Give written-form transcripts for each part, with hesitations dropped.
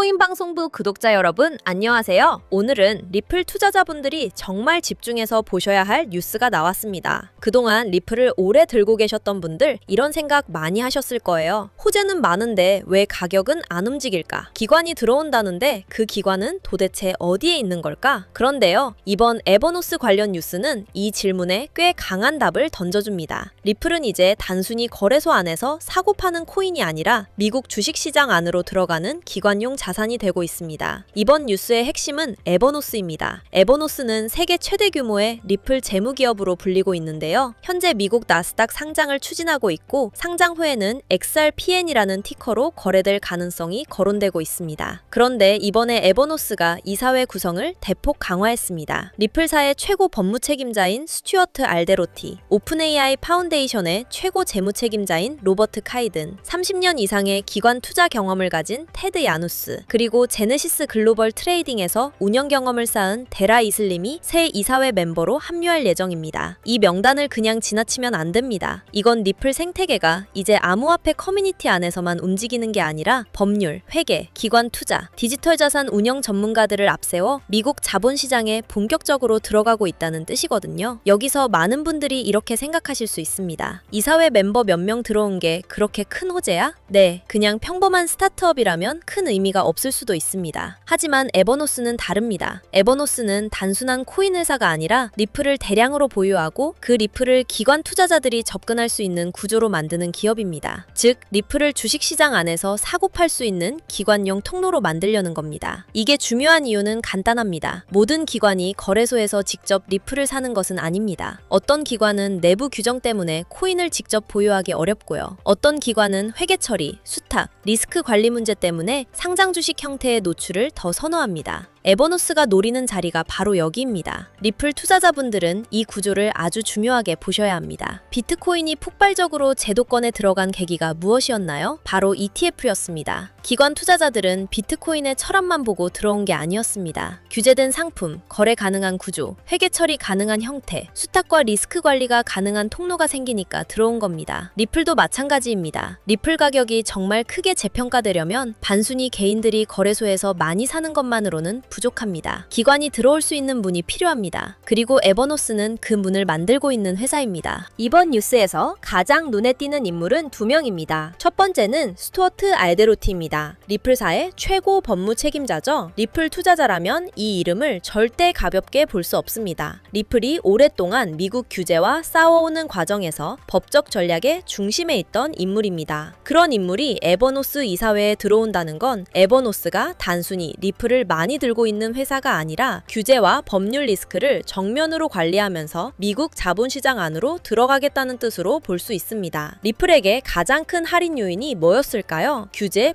코인방송부 구독자 여러분, 안녕하세요. 오늘은 리플 투자자분들이 정말 집중해서 보셔야 할 뉴스가 나왔습니다. 그동안 리플을 오래 들고 계셨던 분들 이런 생각 많이 하셨을 거예요. 호재는 많은데 왜 가격은 안 움직일까? 기관이 들어온다는데 그 기관은 도대체 어디에 있는 걸까? 그런데요, 이번 에버노스 관련 뉴스는 이 질문에 꽤 강한 답을 던져줍니다. 리플은 이제 단순히 거래소 안에서 사고 파는 코인이 아니라 미국 주식시장 안으로 들어가는 기관용 자산이 되고 있습니다. 이번 뉴스의 핵심은 에버노스입니다. 에버노스는 세계 최대 규모의 리플 재무기업으로 불리고 있는데요. 현재 미국 나스닥 상장을 추진하고 있고 상장 후에는 XRPN이라는 티커로 거래될 가능성이 거론되고 있습니다. 그런데 이번에 에버노스가 이사회 구성을 대폭 강화했습니다. 리플사의 최고 법무 책임자인 스튜어트 알데로티, 오픈AI 파운데이션의 최고 재무 책임자인 로버트 카이든, 30년 이상의 기관 투자 경험을 가진 테드 야누스, 그리고 제네시스 글로벌 트레이딩에서 운영 경험을 쌓은 데라 이슬림이 새 이사회 멤버로 합류할 예정입니다. 이 명단을 그냥 지나치면 안 됩니다. 이건 리플 생태계가 이제 암호화폐 커뮤니티 안에서만 움직이는 게 아니라 법률, 회계, 기관 투자, 디지털 자산 운영 전문가들을 앞세워 미국 자본시장에 본격적으로 들어가고 있다는 뜻이거든요. 여기서 많은 분들이 이렇게 생각하실 수 있습니다. 이사회 멤버 몇 명 들어온 게 그렇게 큰 호재야? 네, 그냥 평범한 스타트업이라면 큰 의미가 없을 수도 있습니다. 하지만 에버노스는 다릅니다. 에버노스는 단순한 코인 회사가 아니라 리플을 대량으로 보유하고 그 리플을 기관 투자자들이 접근할 수 있는 구조로 만드는 기업입니다. 즉, 리플을 주식시장 안에서 사고 팔 수 있는 기관용 통로로 만들려는 겁니다. 이게 중요한 이유는 간단합니다. 모든 기관이 거래소에서 직접 리플을 사는 것은 아닙니다. 어떤 기관은 내부 규정 때문에 코인을 직접 보유하기 어렵고요. 어떤 기관은 회계 처리, 수탁, 리스크 관리 문제 때문에 상장 주식 형태의 노출을 더 선호합니다. 에버노스가 노리는 자리가 바로 여기입니다. 리플 투자자분들은 이 구조를 아주 중요하게 보셔야 합니다. 비트코인이 폭발적으로 제도권에 들어간 계기가 무엇이었나요? 바로 ETF였습니다. 기관 투자자들은 비트코인의 철학만 보고 들어온 게 아니었습니다. 규제된 상품, 거래 가능한 구조, 회계 처리 가능한 형태, 수탁과 리스크 관리가 가능한 통로가 생기니까 들어온 겁니다. 리플도 마찬가지입니다. 리플 가격이 정말 크게 재평가되려면 단순히 개인들이 거래소에서 많이 사는 것만으로는 부족합니다. 기관이 들어올 수 있는 문이 필요합니다. 그리고 에버노스는 그 문을 만들고 있는 회사입니다. 이번 뉴스에서 가장 눈에 띄는 인물은 두 명입니다. 첫 번째는 스튜어트 알데로티입니다. 리플사의 최고 법무 책임자죠. 리플 투자자라면 이 이름을 절대 가볍게 볼 수 없습니다. 리플이 오랫동안 미국 규제와 싸워오는 과정에서 법적 전략의 중심에 있던 인물입니다. 그런 인물이 에버노스 이사회에 들어온다는 건 에버노스가 단순히 리플을 많이 들고 있는 회사가 아니라 규제와 법률 리스크를 정면으로 관리하면서 미국 자본시장 안으로 들어가겠다는 뜻으로 볼 수 있습니다. 리플에게 가장 큰 할인 요인이 뭐였을까요? 규제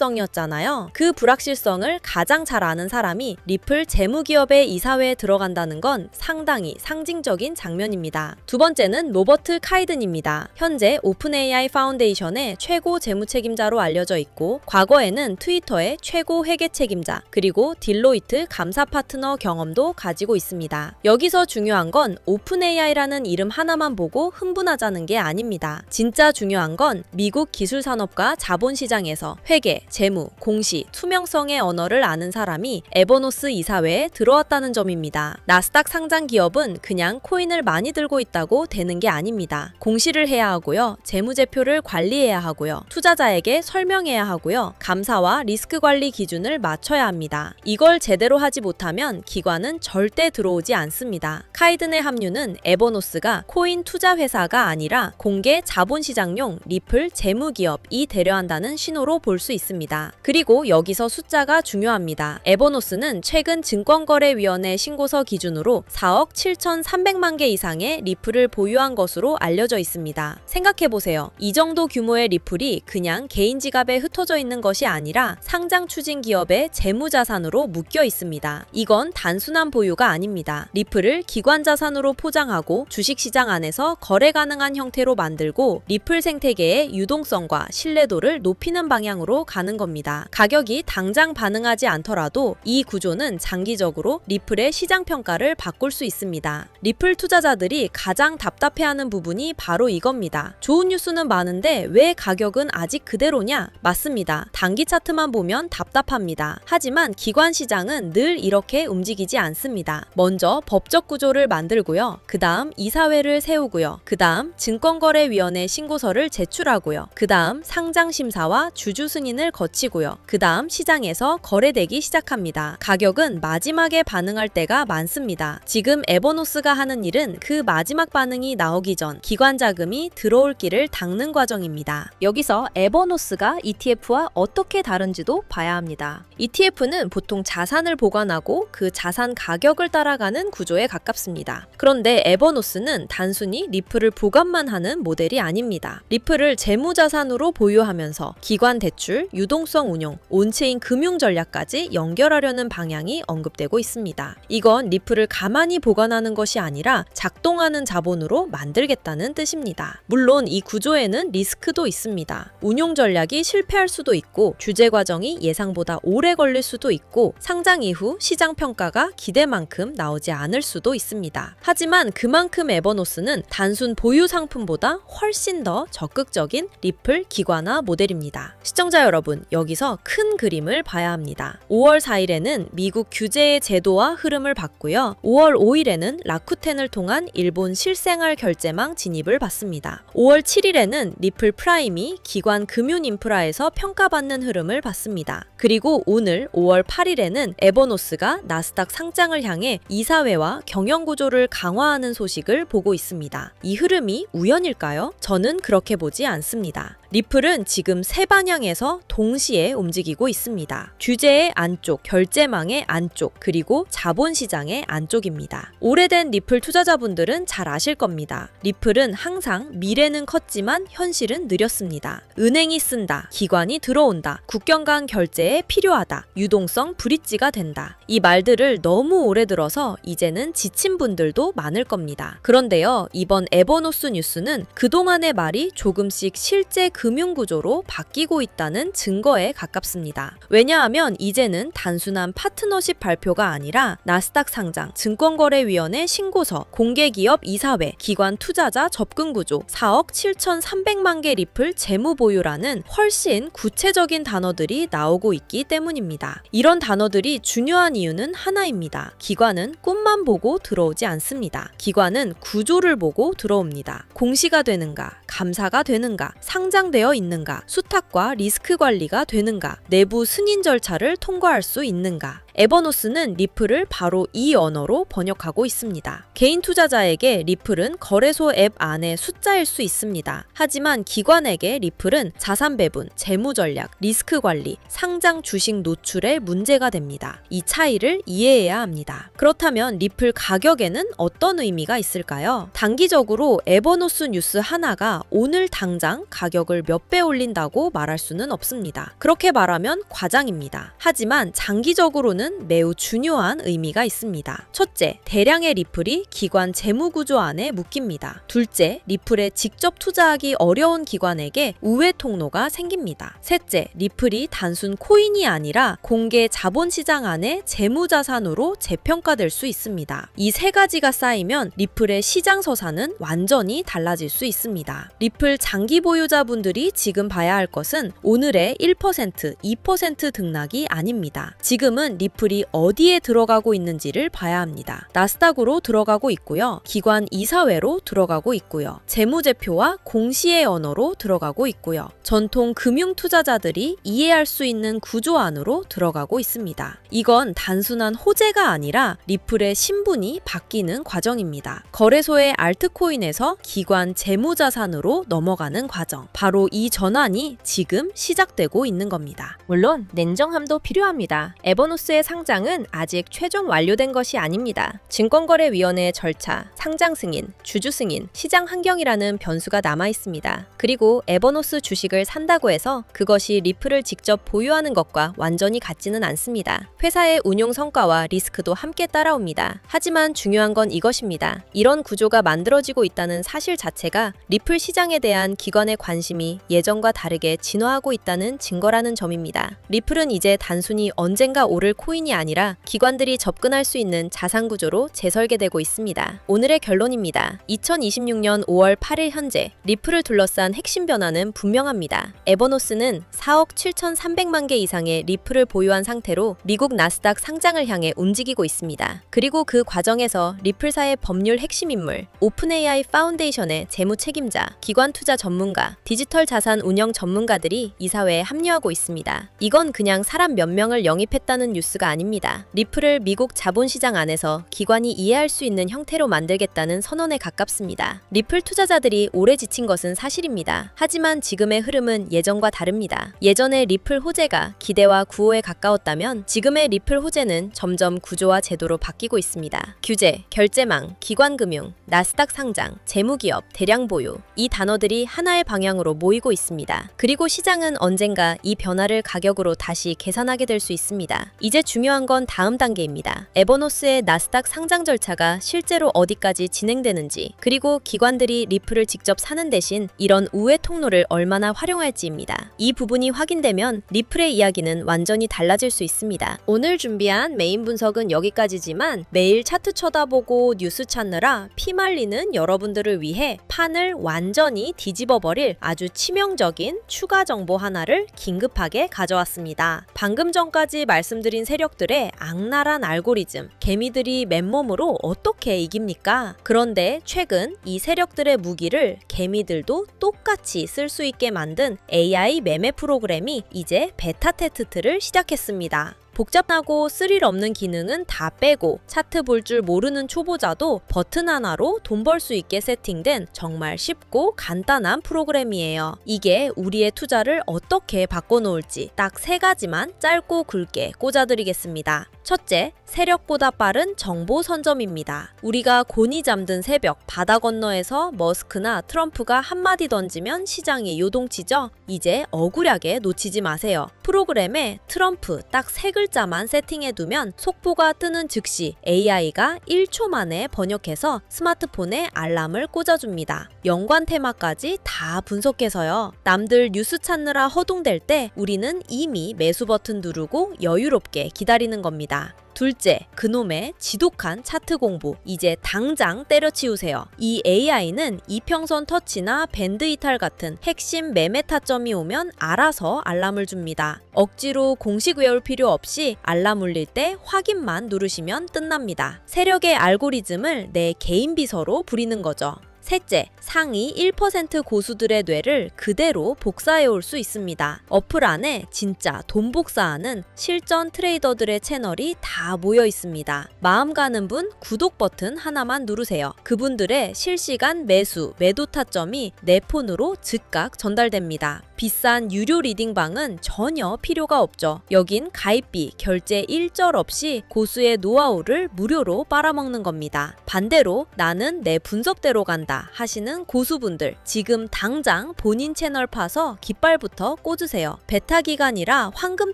불확실성이었잖아요. 그 불확실성을 가장 잘 아는 사람이 리플 재무기업의 이사회에 들어간다는 건 상당히 상징적인 장면입니다. 두 번째는 로버트 카이든입니다. 현재 오픈AI 파운데이션의 최고 재무 책임자로 알려져 있고 과거에는 트위터의 최고 회계 책임자 그리고 딜로이트 감사 파트너 경험도 가지고 있습니다. 여기서 중요한 건 오픈AI라는 이름 하나만 보고 흥분하자는 게 아닙니다. 진짜 중요한 건 미국 기술 산업과 자본시장에서 회계, 재무, 공시, 투명성의 언어를 아는 사람이 에버노스 이사회에 들어왔다는 점입니다. 나스닥 상장 기업은 그냥 코인을 많이 들고 있다고 되는 게 아닙니다. 공시를 해야 하고요. 재무제표를 관리해야 하고요. 투자자에게 설명해야 하고요. 감사와 리스크 관리 기준을 맞춰야 합니다. 이걸 제대로 하지 못하면 기관은 절대 들어오지 않습니다. 카이든의 합류는 에버노스가 코인 투자 회사가 아니라 공개 자본시장용 리플 재무기업이 되려한다는 신호로 볼 수 있습니다. 그리고 여기서 숫자가 중요합니다. 에버노스는 최근 증권거래위원회 신고서 기준으로 4억 7,300만 개 이상의 리플을 보유한 것으로 알려져 있습니다. 생각해보세요. 이 정도 규모의 리플이 그냥 개인 지갑에 흩어져 있는 것이 아니라 상장 추진 기업의 재무자산으로 묶여 있습니다. 이건 단순한 보유가 아닙니다. 리플을 기관 자산으로 포장하고 주식시장 안에서 거래 가능한 형태로 만들고 리플 생태계의 유동성과 신뢰도를 높이는 방향으로 가는 겁니다. 가격이 당장 반응하지 않더라도 이 구조는 장기적으로 리플의 시장 평가를 바꿀 수 있습니다. 리플 투자자들이 가장 답답해하는 부분이 바로 이겁니다. 좋은 뉴스는 많은데 왜 가격은 아직 그대로냐? 맞습니다. 단기 차트만 보면 답답합니다. 하지만 기관 시장은 늘 이렇게 움직이지 않습니다. 먼저 법적 구조를 만들고요. 그 다음 이사회를 세우고요. 그 다음 증권거래위원회 신고서를 제출하고요. 그 다음 상장심사와 주주 승인을 거치고요. 그 다음 시장에서 거래되기 시작합니다. 가격은 마지막에 반응할 때가 많습니다. 지금 에버노스가 하는 일은 그 마지막 반응이 나오기 전 기관 자금이 들어올 길을 닦는 과정입니다. 여기서 에버노스가 ETF와 어떻게 다른지도 봐야 합니다. ETF는 보통 자산을 보관하고 그 자산 가격을 따라가는 구조에 가깝습니다. 그런데 에버노스는 단순히 리플을 보관만 하는 모델이 아닙니다. 리플을 재무자산으로 보유하면서 기관 대출, 유동성 운용, 온체인 금융 전략까지 연결하려는 방향이 언급되고 있습니다. 이건 리플을 가만히 보관하는 것이 아니라 작동하는 자본으로 만들겠다는 뜻입니다. 물론 이 구조에는 리스크도 있습니다. 운용 전략이 실패할 수도 있고 규제 과정이 예상보다 오래 걸릴 수도 있고 상장 이후 시장 평가가 기대만큼 나오지 않을 수도 있습니다. 하지만 그만큼 에버노스는 단순 보유 상품보다 훨씬 더 적극적인 리플 기관화 모델입니다. 시청자 여러분, 여기서 큰 그림을 봐야 합니다. 5월 4일에는 미국 규제의 제도와 흐름을 봤고요. 5월 5일에는 라쿠텐을 통한 일본 실생활 결제망 진입을 봤습니다. 5월 7일에는 리플 프라임이 기관 금융 인프라에서 평가받는 흐름을 봤습니다. 그리고 오늘 5월 8일에는 에버노스가 나스닥 상장을 향해 이사회와 경영 구조를 강화하는 소식을 보고 있습니다. 이 흐름이 우연일까요? 저는 그렇게 보지 않습니다. 리플은 지금 세 방향에서 동시에 움직이고 있습니다. 규제의 안쪽, 결제망의 안쪽, 그리고 자본시장의 안쪽입니다. 오래된 리플 투자자분들은 잘 아실 겁니다. 리플은 항상 미래는 컸지만 현실은 느렸습니다. 은행이 쓴다, 기관이 들어온다, 국경 간 결제에 필요하다, 유동성 브릿지가 된다. 이 말들을 너무 오래 들어서 이제는 지친 분들도 많을 겁니다. 그런데요, 이번 에버노스 뉴스는 그동안의 말이 조금씩 실제 금융구조로 바뀌고 있다는 증거에 가깝습니다. 왜냐하면 이제는 단순한 파트너십 발표가 아니라 나스닥 상장, 증권거래위원회 신고서, 공개기업 이사회, 기관 투자자 접근구조, 4억 7,300만 개 리플 재무보유라는 훨씬 구체적인 단어들이 나오고 있기 때문입니다. 이런 단어들이 중요한 이유는 하나입니다. 기관은 꿈만 보고 들어오지 않습니다. 기관은 구조를 보고 들어옵니다. 공시가 되는가, 감사가 되는가, 상장되어 있는가, 수탁과 리스크 관리가 되는가, 내부 승인 절차를 통과할 수 있는가. 에버노스는 리플을 바로 이 언어로 번역하고 있습니다. 개인 투자자에게 리플은 거래소 앱 안의 숫자일 수 있습니다. 하지만 기관에게 리플은 자산 배분, 재무 전략, 리스크 관리, 상장 주식 노출의 문제가 됩니다. 이 차이를 이해해야 합니다. 그렇다면 리플 가격에는 어떤 의미가 있을까요? 단기적으로 에버노스 뉴스 하나가 오늘 당장 가격을 몇 배 올린다고 말할 수는 없습니다. 그렇게 말하면 과장입니다. 하지만 장기적으로는 매우 중요한 의미가 있습니다. 첫째, 대량의 리플이 기관 재무구조 안에 묶입니다. 둘째, 리플에 직접 투자하기 어려운 기관에게 우회 통로가 생깁니다. 셋째, 리플이 단순 코인이 아니라 공개 자본시장 안에 재무자산으로 재평가될 수 있습니다. 이 세 가지가 쌓이면 리플의 시장 서사는 완전히 달라질 수 있습니다. 리플 장기 보유자분들이 지금 봐야 할 것은 오늘의 1%, 2% 등락이 아닙니다. 지금은 리플이 어디에 들어가고 있는지를 봐야 합니다. 나스닥으로 들어가고 있고요. 기관 이사회로 들어가고 있고요. 재무제표와 공시의 언어로 들어가고 있고요. 전통 금융 투자자들이 이해할 수 있는 구조 안으로 들어가고 있습니다. 이건 단순한 호재가 아니라 리플의 신분이 바뀌는 과정입니다. 거래소의 알트코인에서 기관 재무자산으로 넘어가는 과정. 바로 이 전환이 지금 시작되고 있는 겁니다. 물론 냉정함도 필요합니다. 에버노스의 상장은 아직 최종 완료된 것이 아닙니다. 증권거래위원회의 절차, 상장 승인, 주주 승인, 시장 환경이라는 변수가 남아 있습니다. 그리고 에버노스 주식을 산다고 해서 그것이 리플을 직접 보유하는 것과 완전히 같지는 않습니다. 회사의 운용 성과와 리스크도 함께 따라옵니다. 하지만 중요한 건 이것입니다. 이런 구조가 만들어지고 있다는 사실 자체가 리플 시장에 대한 기관의 관심이 예전과 다르게 진화하고 있다는 증거라는 점입니다. 리플은 이제 단순히 언젠가 오를 코인이 아니라 기관들이 접근할 수 있는 자산 구조로 재설계되고 있습니다. 오늘의 결론입니다. 2026년 5월 8일 현재 리플을 둘러싼 핵심 변화는 분명합니다. 에버노스는 4억 7,300만 개 이상의 리플을 보유한 상태로 미국 나스닥 상장을 향해 움직이고 있습니다. 그리고 그 과정에서 리플사의 법률 핵심 인물, 오픈AI 파운데이션의 재무 책임자, 기관 투자 전문가, 디지털 자산 운영 전문가들이 이사회에 합류하고 있습니다. 이건 그냥 사람 몇 명을 영입했다는 뉴스가 아닙니다. 리플을 미국 자본시장 안에서 기관이 이해할 수 있는 형태로 만들겠다는 선언에 가깝습니다. 리플 투자자들이 오래 지친 것은 사실입니다. 하지만 지금의 흐름은 예전과 다릅니다. 예전에 리플 호재가 기대와 구호에 가까웠다면 지금의 리플 호재는 점점 구조와 제도로 바뀌고 있습니다. 규제, 결제망, 기관금융, 나스닥 상장, 재무기업, 대량 보유 이 단어들이 하나의 방향으로 모이고 있습니다. 그리고 시장은 언젠가 이 변화를 가격으로 다시 계산하게 될 수 있습니다. 이제 중요한 건 다음 단계입니다. 에버노스의 나스닥 상장 절차가 실제로 어디까지 진행되는지, 그리고 기관들이 리플을 직접 사는 대신 이런 우회 통로를 얼마나 활용할지입니다. 이 부분이 확인되면 리플의 이야기는 완전히 달라질 수 있습니다. 오늘 준비한 메인 분석은 여기까지지만 매일 차트 쳐다보고 뉴스 찾느라 피말리는 여러분들을 위해 판을 완전히 뒤집어버릴 아주 치명적인 추가 정보 하나를 긴급하게 가져왔습니다. 방금 전까지 말씀드린 세력들의 악랄한 알고리즘, 개미들이 맨몸으로 어떻게 이깁니까? 그런데 최근 이 세력들의 무기를 개미들도 똑같이 쓸 수 있게 만든 AI 매매 프로그램이 이제 베타 테스트를 시작했습니다. 복잡하고 스릴 없는 기능은 다 빼고 차트 볼 줄 모르는 초보자도 버튼 하나로 돈 벌 수 있게 세팅된 정말 쉽고 간단한 프로그램이에요. 이게 우리의 투자를 어떻게 바꿔놓을지 딱 3가지만 짧고 굵게 꽂아드리겠습니다. 첫째, 세력보다 빠른 정보 선점입니다. 우리가 곤히 잠든 새벽 바다 건너에서 머스크나 트럼프가 한마디 던지면 시장이 요동치죠? 이제 억울하게 놓치지 마세요. 프로그램에 트럼프 딱 3글자만 세팅해두면 속보가 뜨는 즉시 AI가 1초 만에 번역해서 스마트폰에 알람을 꽂아줍니다. 연관 테마까지 다 분석해서요. 남들 뉴스 찾느라 허둥댈 때 우리는 이미 매수 버튼 누르고 여유롭게 기다리는 겁니다. 둘째, 그놈의 지독한 차트 공부 이제 당장 때려치우세요. 이 AI는 이평선 터치나 밴드 이탈 같은 핵심 매매 타점이 오면 알아서 알람을 줍니다. 억지로 공식 외울 필요 없이 알람 울릴 때 확인만 누르시면 끝납니다. 세력의 알고리즘을 내 개인 비서로 부리는 거죠. 셋째, 상위 1% 고수들의 뇌를 그대로 복사해 올 수 있습니다. 어플 안에 진짜 돈 복사하는 실전 트레이더들의 채널이 다 모여 있습니다. 마음 가는 분 구독 버튼 하나만 누르세요. 그분들의 실시간 매수, 매도 타점이 내 폰으로 즉각 전달됩니다. 비싼 유료 리딩방은 전혀 필요가 없죠. 여긴 가입비, 결제 일절 없이 고수의 노하우를 무료로 빨아먹는 겁니다. 반대로 나는 내 분석대로 간다 하시는 고수분들, 지금 당장 본인 채널 파서 깃발부터 꽂으세요. 베타 기간이라 황금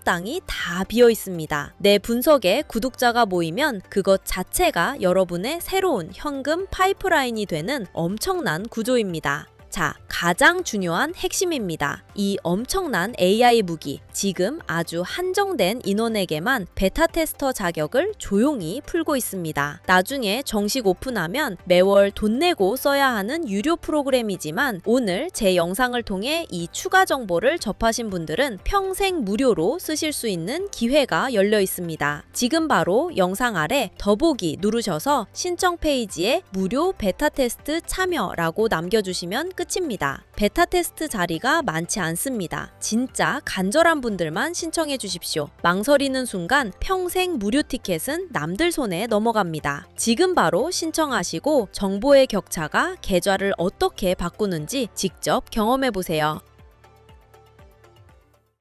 땅이 다 비어 있습니다. 내 분석에 구독자가 모이면 그것 자체가 여러분의 새로운 현금 파이프라인이 되는 엄청난 구조입니다. 자, 가장 중요한 핵심입니다. 이 엄청난 AI 무기, 지금 아주 한정된 인원에게만 베타 테스터 자격을 조용히 풀고 있습니다. 나중에 정식 오픈하면 매월 돈 내고 써야 하는 유료 프로그램이지만 오늘 제 영상을 통해 이 추가 정보를 접하신 분들은 평생 무료로 쓰실 수 있는 기회가 열려 있습니다. 지금 바로 영상 아래 더보기 누르셔서 신청 페이지에 무료 베타 테스트 참여라고 남겨주시면 끝입니다. 베타 테스트 자리가 많지 않습니다. 진짜 간절한 분들만 신청해 주십시오. 망설이는 순간 평생 무료 티켓은 남들 손에 넘어갑니다. 지금 바로 신청하시고 정보의 격차가 계좌를 어떻게 바꾸는지 직접 경험해 보세요.